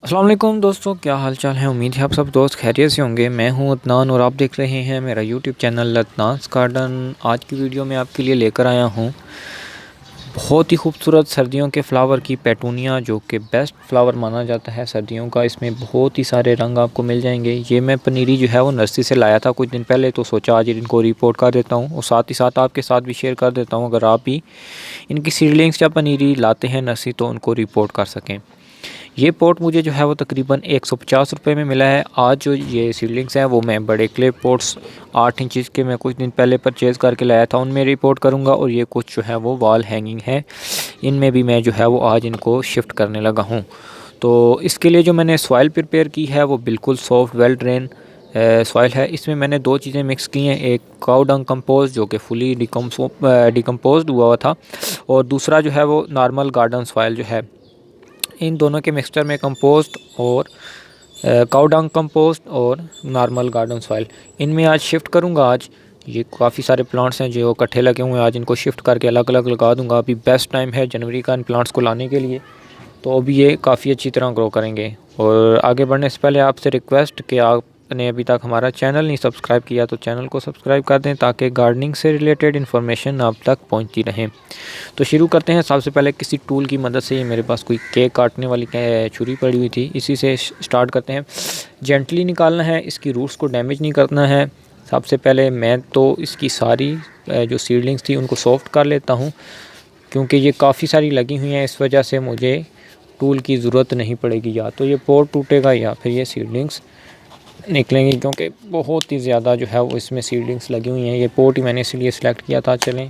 अस्सलाम वालेकुम दोस्तों, क्या हाल चाल है। उम्मीद है आप सब दोस्त खैरियत से होंगे। मैं हूं अदनान और आप देख रहे हैं मेरा यूट्यूब चैनल अदनान्स गार्डन। आज की वीडियो में आपके लिए लेकर आया हूं बहुत ही खूबसूरत सर्दियों के फ्लावर की पेटूनिया, जो कि बेस्ट फ्लावर माना जाता है सर्दियों का। इसमें बहुत ही सारे रंग आपको मिल जाएंगे। ये मैं पनीरी जो है वो नर्सरी से लाया था कुछ दिन पहले, तो सोचा आज इनको रिपोर्ट कर देता हूँ और साथ ही साथ आपके साथ भी शेयर कर देता हूँ, अगर आप भी इनकी सीडलिंग्स या पनीरी लाते हैं नर्सरी तो उनको रिपोर्ट कर सकें। ये पॉट मुझे जो है वो तकरीबन 150 रुपये में मिला है। आज जो ये सीडलिंग्स हैं वो मैं बड़े क्ले पॉट्स 8 इंचज़ के मैं कुछ दिन पहले परचेज़ करके लाया था, उनमें रिपोर्ट करूँगा। और ये कुछ जो है वो वॉल हैंगिंग है, इनमें भी मैं जो है वो आज इनको शिफ्ट करने लगा हूँ। तो इसके लिए जो मैंने सॉइल प्रिपेयर की है वो बिल्कुल सॉफ्ट वेल ड्रेन सॉइल है। इसमें मैंने दो चीज़ें मिक्स की हैं, एक काऊ डंग कंपोस्ट जो कि फुली डिकम्पोज्ड हुआ था, और दूसरा जो है वो नॉर्मल गार्डन सॉइल जो है। इन दोनों के मिक्सचर में कंपोस्ट और काऊ डंग कंपोस्ट और नॉर्मल गार्डन सॉइल इनमें आज शिफ्ट करूंगा। आज ये काफ़ी सारे प्लांट्स हैं जो इकट्ठे लगे हुए हैं, आज इनको शिफ्ट करके अलग अलग लगा दूंगा। अभी बेस्ट टाइम है जनवरी का इन प्लांट्स को लाने के लिए, तो अभी ये काफ़ी अच्छी तरह ग्रो करेंगे। और आगे बढ़ने से पहले आपसे रिक्वेस्ट कि आपने अभी तक हमारा चैनल नहीं सब्सक्राइब किया तो चैनल को सब्सक्राइब कर दें, ताकि गार्डनिंग से रिलेटेड इन्फॉर्मेशन आप तक पहुंचती रहे। तो शुरू करते हैं। सबसे पहले किसी टूल की मदद से, ये मेरे पास कोई केक काटने वाली छुरी पड़ी हुई थी, इसी से स्टार्ट करते हैं। जेंटली निकालना है, इसकी रूट्स को डैमेज नहीं करना है। सबसे पहले मैं तो इसकी सारी जो सीडलिंग्स थी उनको सॉफ्ट कर लेता हूँ, क्योंकि ये काफ़ी सारी लगी हुई हैं, इस वजह से मुझे टूल की ज़रूरत नहीं पड़ेगी। या तो ये पोट टूटेगा या फिर ये सीडलिंग्स निकलेंगी, क्योंकि बहुत ही ज़्यादा जो है वो इसमें सीडलिंग्स लगी हुई हैं। ये पोट ही मैंने इसलिए सिलेक्ट किया था। चलें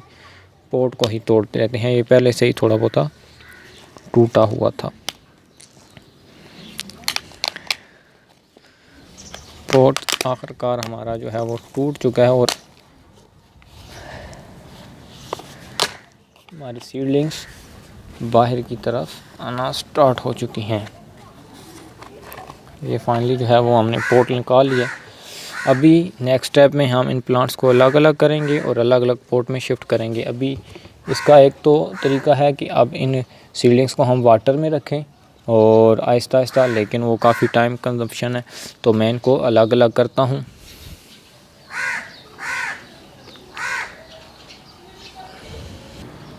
पोट को ही तोड़ते रहते हैं, ये पहले से ही थोड़ा बहुत टूटा हुआ था। पोट आखिरकार हमारा जो है वो टूट चुका है और हमारी सीडलिंग्स बाहर की तरफ आना स्टार्ट हो चुकी हैं। ये फाइनली जो है वो हमने पोट निकाल लिया। अभी नेक्स्ट स्टेप में हम इन प्लांट्स को अलग अलग करेंगे और अलग अलग पोट में शिफ्ट करेंगे। अभी इसका एक तो तरीका है कि अब इन सीडलिंग्स को हम वाटर में रखें और आहिस्ता आहिस्ता, लेकिन वो काफ़ी टाइम कंजप्शन है, तो मैं इनको अलग अलग करता हूँ।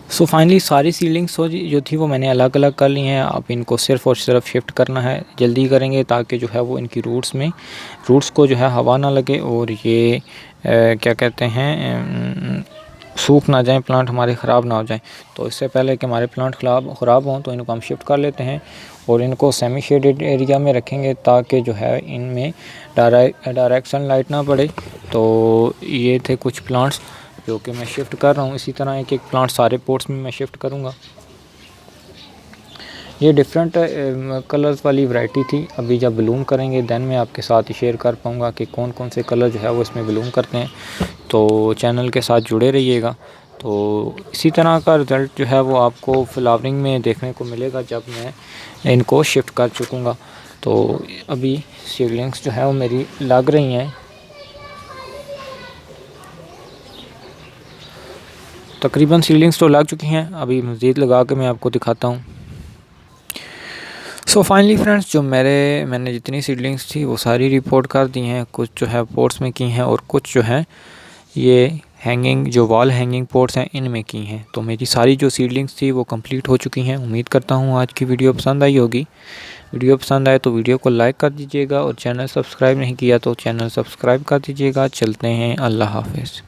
सो फाइनली सारी सीडलिंग्स जो थी वो मैंने अलग अलग कर ली हैं। अब इनको सिर्फ़ और सिर्फ शिफ्ट करना है, जल्दी करेंगे ताकि जो है वो इनकी रूट्स को जो है हवा ना लगे और ये क्या कहते हैं सूख ना जाएं, प्लांट हमारे ख़राब ना हो जाएं। तो इससे पहले कि हमारे प्लांट ख़राब हों तो इनको हम शिफ्ट कर लेते हैं और इनको सेमी शेडेड एरिया में रखेंगे, ताकि जो है इनमें डायरेक्ट सनलाइट ना पड़े। तो ये थे कुछ प्लांट्स जो कि मैं शिफ्ट कर रहा हूँ। इसी तरह एक एक प्लांट सारे पोर्ट्स में मैं शिफ्ट करूँगा। ये डिफरेंट कलर्स वाली वैरायटी थी। अभी जब ब्लूम करेंगे दैन मैं आपके साथ शेयर कर पाऊँगा कि कौन कौन से कलर जो है वो इसमें ब्लूम करते हैं। तो चैनल के साथ जुड़े रहिएगा। तो इसी तरह का रिज़ल्ट जो है वो आपको फ्लावरिंग में देखने को मिलेगा जब मैं इनको शिफ्ट कर चुकूँगा। तो अभी सीडलिंग्स जो है वो मेरी लग रही हैं, तकरीबन सीडलिंग्स तो लग चुकी हैं। अभी मज़ीद लगा के मैं आपको दिखाता हूँ। सो फाइनली फ्रेंड्स, जो मैंने जितनी सीडलिंग्स थी वो सारी रिपोर्ट कर दी हैं। कुछ जो है पोर्ट्स में की हैं और कुछ जो है ये हैंगिंग जो वॉल हैंगिंग पोर्ट्स हैं इनमें की हैं। तो मेरी सारी जो सीडलिंग्स थी वो कंप्लीट हो चुकी हैं। उम्मीद करता हूँ आज की वीडियो पसंद आई होगी। वीडियो पसंद आए तो वीडियो को लाइक कर दीजिएगा और चैनल सब्सक्राइब नहीं किया तो चैनल सब्सक्राइब कर दीजिएगा। चलते हैं, अल्लाह हाफ़िज़।